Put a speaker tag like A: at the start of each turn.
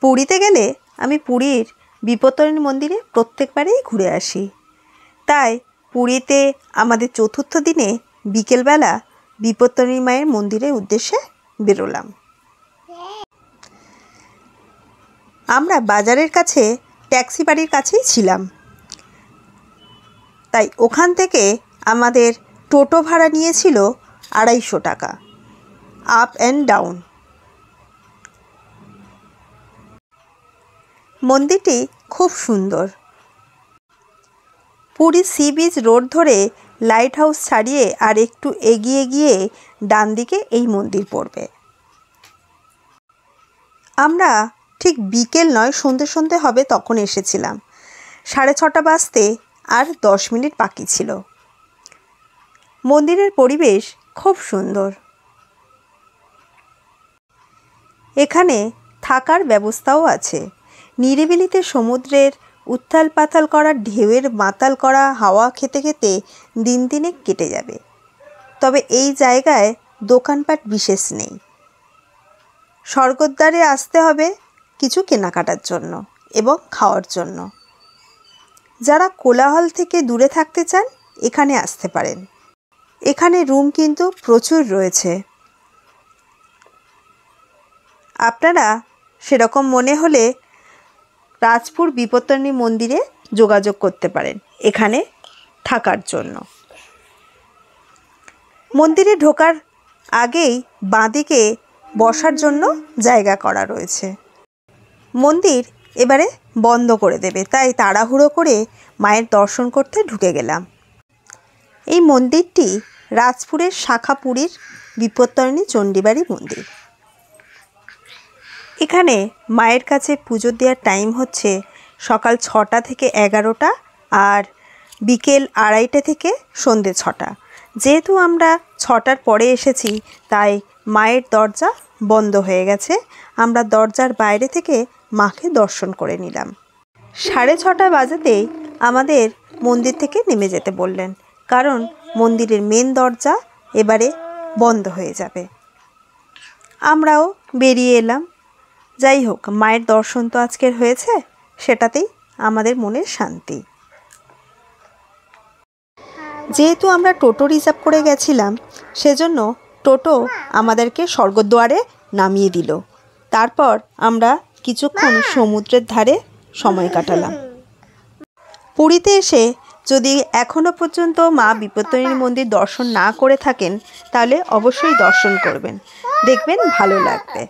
A: পুরীতে গেলে আমি পুরীর বিপত্তারিণী মন্দিরে প্রত্যেকবারেই ঘুরে আসি। তাই পুরীতে আমাদের চতুর্থ দিনে বিকেলবেলা বিপত্তারিণী মায়ের মন্দিরের উদ্দেশ্যে বেরোলাম। আমরা বাজারের কাছে ট্যাক্সি বাড়ির কাছেই ছিলাম, তাই ওখান থেকে আমাদের টোটো ভাড়া নিয়েছিল 250 টাকা, আপ অ্যান্ড ডাউন। মন্দিরটি খুব সুন্দর। পুরী সি বিচ রোড ধরে লাইট হাউস ছাড়িয়ে আর একটু এগিয়ে গিয়ে ডান দিকে এই মন্দির পড়বে। আমরা ঠিক বিকেল নয়, সন্ধে সন্ধে হবে তখন এসেছিলাম। 6:30 বাজতে আর 10 মিনিট বাকি ছিল। মন্দিরের পরিবেশ খুব সুন্দর। এখানে থাকার ব্যবস্থাও আছে। নিরিবিলিতে সমুদ্রের উত্থাল পাতাল করা ঢেউয়ের মাতাল করা হাওয়া খেতে খেতে দিন দিনে কেটে যাবে। তবে এই জায়গায় দোকানপাট বিশেষ নেই। স্বর্গদ্বারে আসতে হবে কিছু কেনাকাটার জন্য এবং খাওয়ার জন্য। যারা কোলাহল থেকে দূরে থাকতে চান এখানে আসতে পারেন। এখানে রুম কিন্তু প্রচুর রয়েছে। আপনারা সেরকম মনে হলে রাজপুর বিপত্তারিণী মন্দিরে যোগাযোগ করতে পারেন এখানে থাকার জন্য। মন্দিরে ঢোকার আগেই বাঁদিকে বসার জন্য জায়গা করা রয়েছে। মন্দির এবারে বন্ধ করে দেবে, তাই তাড়াহুড়ো করে মায়ের দর্শন করতে ঢুকে গেলাম। এই মন্দিরটি রাজপুরের শাখা পুরীর বিপত্তারিণী চণ্ডীবাড়ি মন্দির। এখানে মায়ের কাছে পুজো দেওয়ার টাইম হচ্ছে সকাল 6টা থেকে 11টা আর বিকেল 2:30 থেকে সন্ধে 6টা। যেহেতু আমরা 6টার পরে এসেছি তাই মায়ের দরজা বন্ধ হয়ে গেছে। আমরা দরজার বাইরে থেকে মাকে দর্শন করে নিলাম। 6:30 বাজতেই আমাদের মন্দির থেকে নেমে যেতে বললেন, কারণ মন্দিরের মেন দরজা এবারে বন্ধ হয়ে যাবে। আমরাও বেরিয়ে এলাম। যাই হোক, মায়ের দর্শন তো আজকের হয়েছে, সেটাতেই আমাদের মনের শান্তি। যেহেতু আমরা টোটো রিজার্ভ করে গেছিলাম, সেজন্য টোটো আমাদেরকে স্বর্গদ্বারে নামিয়ে দিল। তারপর আমরা কিছুক্ষণ সমুদ্রের ধারে সময় কাটালাম। পুরীতে এসে যদি এখনও পর্যন্ত মা বিপত্তারিণী মন্দির দর্শন না করে থাকেন তাহলে অবশ্যই দর্শন করবেন, দেখবেন ভালো লাগবে।